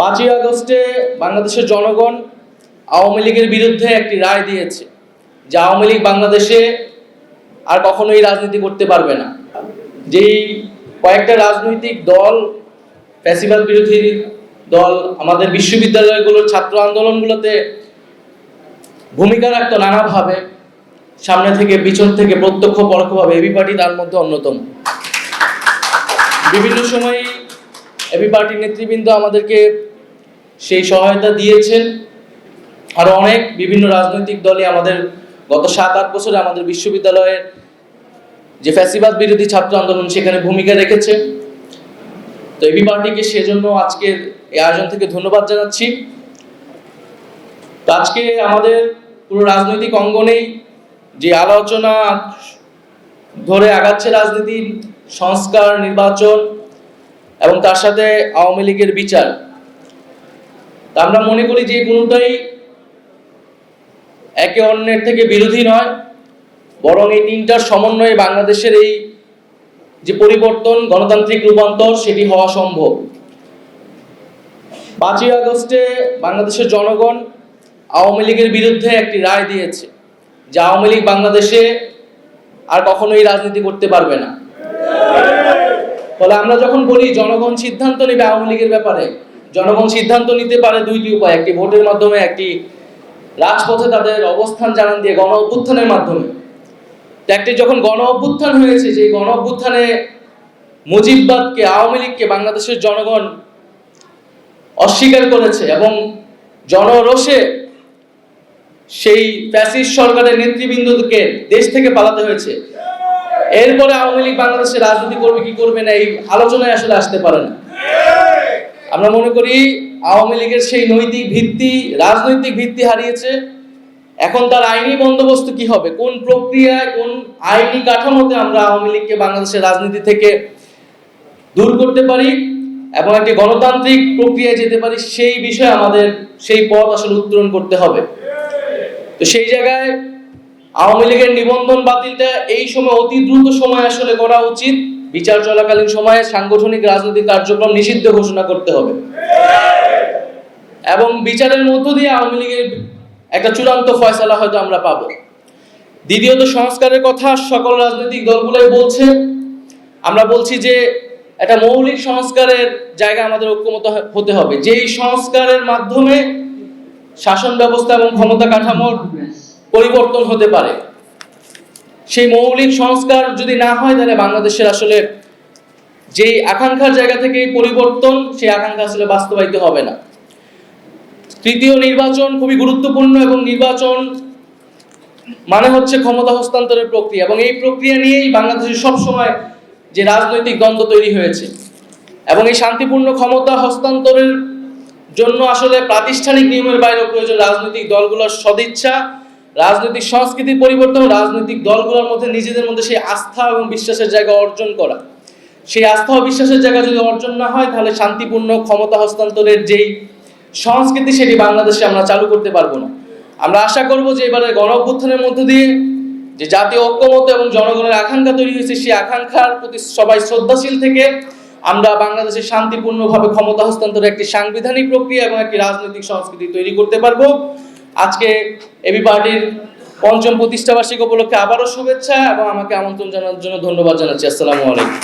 5ই আগস্টে বাংলাদেশের জনগণ আওয়ামী লীগের বিরুদ্ধে একটি রায় দিয়েছে যে আওয়ামী লীগ বাংলাদেশে আর কখনোই রাজনীতি করতে পারবে না। যেই কয়েকটা রাজনৈতিক দল, ফ্যাসিবাদ বিরোধী দল আমাদের বিশ্ববিদ্যালয়গুলোর ছাত্র আন্দোলনগুলোতে ভূমিকা রাখতো নানাভাবে, সামনে থেকে পিছন থেকে প্রত্যক্ষ পরোক্ষভাবে, এবি পার্টি তার মধ্যে অন্যতম। বিভিন্ন সময় এবি পার্টির নেতৃবৃন্দ আমাদেরকে সেই সহায়তা দিয়েছেন। আরো অনেক বিভিন্ন রাজনৈতিক দলই আমাদের গত 7-8 বছরে আমাদের বিশ্ববিদ্যালয়ের যে ফ্যাসিবাদ বিরোধী ছাত্র আন্দোলন সেখানে ভূমিকা রেখেছে। তো এবি পার্টিকে সেজন্য আজকের এই আয়োজন থেকে ধন্যবাদ জানাচ্ছি। তো আজকে আমাদের পুরো রাজনৈতিক অঙ্গনেই যে আলোচনা ধরে আগাচ্ছে রাজনীতি, সংস্কার, নির্বাচন এবং তার সাথে আওয়ামী লীগের বিচার, তা আমরা মনে করি যে কোনোটাই একে অন্যের থেকে বিরোধী নয়, বরং এই তিনটার সমন্বয়ে বাংলাদেশের এই যে পরিবর্তন, গণতান্ত্রিক রূপান্তর, সেটি হওয়া সম্ভব। 5ই আগস্টে বাংলাদেশের জনগণ আওয়ামী লীগের বিরুদ্ধে একটি রায় দিয়েছে যে আওয়ামী লীগ বাংলাদেশে আর কখনোই রাজনীতি করতে পারবে না। ফলে আমরা যখন বলি জনগণ সিদ্ধান্ত নেবে আওয়ামী লীগের ব্যাপারে, জনগণ সিদ্ধান্ত নিতে পারে দুইটি উপায়, একটি ভোটের মাধ্যমে, একটি রাজপথে তাদের অবস্থান জানান দিয়ে গণ অভ্যুত্থানের মাধ্যমে। একটি যখন গণ অভ্যুত্থান হয়েছে, যে গণ অভ্যুত্থানে মুজিববাদকে, আওয়ামী লীগকে বাংলাদেশের জনগণ অস্বীকার করেছে এবং জনরোষে সেই ফ্যাসিস্ট সরকারের নেতৃবৃন্দকে দেশ থেকে পালাতে হয়েছে। এরপরে আওয়ামী লীগ বাংলাদেশে রাজনীতি করবে কি করবে না এই আলোচনায় আসলে আসতে পারে না। আমরা মনে করি আওয়ামী লীগের সেই নৈতিক ভিত্তি, রাজনৈতিক ভিত্তি হারিয়েছে। এখন তার আইনি বন্দোবস্ত কি হবে, কোন প্রক্রিয়ায়, কোন আইনি কাঠামোতে আমরা আওয়ামী লীগকে বাংলাদেশের রাজনীতি থেকে দূর করতে পারি এবং একটি গণতান্ত্রিক প্রক্রিয়ায় যেতে পারি, সেই বিষয়ে আমাদের সেই পথ আসলে উত্তরণ করতে হবে। তো সেই জায়গায় আওয়ামী লীগের নিবন্ধন বাতিলটা এই সময় অতি দ্রুত সময় আসলে করা উচিত। বিচার চলাকালীন সময়ে সাংগঠনিক রাজনৈতিক কার্যক্রম নিষিদ্ধ ঘোষণা করতে হবে এবং বিচারের মধ্য দিয়ে আওয়ামী লীগের একটা চূড়ান্ত ফয়সালা হয়তো আমরা পাবো। দ্বিতীয়ত, সংস্কারের কথা সকল রাজনৈতিক দলগুলোই বলছে। আমরা বলছি যে একটা মৌলিক সংস্কারের জায়গা আমাদের ঐক্যমত হতে হবে, যেই সংস্কারের মাধ্যমে শাসন ব্যবস্থা এবং ক্ষমতা কাঠামোর পরিবর্তন হতে পারে। সেই মৌলিক সংস্কার যদি না হয়, তাহলে বাংলাদেশের আসলে যেই আকাঙ্ক্ষার জায়গা থেকে পরিবর্তন, সেই আকাঙ্ক্ষা আসলে বাস্তবায়িত হবে না। তৃতীয়, নির্বাচন খুবই গুরুত্বপূর্ণ এবং নির্বাচন মানে হচ্ছে ক্ষমতা হস্তান্তরের প্রক্রিয়া এবং এই প্রক্রিয়া নিয়েই বাংলাদেশে সবসময় যে রাজনৈতিক দ্বন্দ্ব তৈরি হয়েছে এবং এই শান্তিপূর্ণ ক্ষমতা হস্তান্তরের জন্য আসলে প্রাতিষ্ঠানিক নিয়মের বাইরে প্রয়োজন রাজনৈতিক দলগুলোর সদিচ্ছা, রাজনৈতিক সংস্কৃতির পরিবর্তন, রাজনৈতিক দলগুলোর মধ্যে নিজেদের মধ্যে সেই আস্থা এবং বিশ্বাসের জায়গা অর্জন করা। সেই আস্থা ও বিশ্বাসের জায়গা যদি অর্জন না হয়, তাহলে শান্তিপূর্ণ ক্ষমতা হস্তান্তরের যেই সংস্কৃতি, সেটি বাংলাদেশে আমরা চালু করতে পারবো না। আমরা আশা করব যে এবারে গণ অভ্যুত্থানের মধ্য দিয়ে যে জাতীয় ঐক্যমত এবং জনগণের আকাঙ্ক্ষা তৈরি হয়েছে, সেই আকাঙ্ক্ষার প্রতি সবাই শ্রদ্ধাশীল থেকে আমরা বাংলাদেশে শান্তিপূর্ণভাবে ক্ষমতা হস্তান্তরের একটি সাংবিধানিক প্রক্রিয়া এবং একটি রাজনৈতিক সংস্কৃতি তৈরি করতে পারবো। আজকে এবি পার্টির 5ম প্রতিষ্ঠাবার্ষিকী উপলক্ষে আবারও শুভেচ্ছা এবং আমাকে আমন্ত্রণ জানানোর জন্য ধন্যবাদ জানাচ্ছি। আসসালামু আলাইকুম।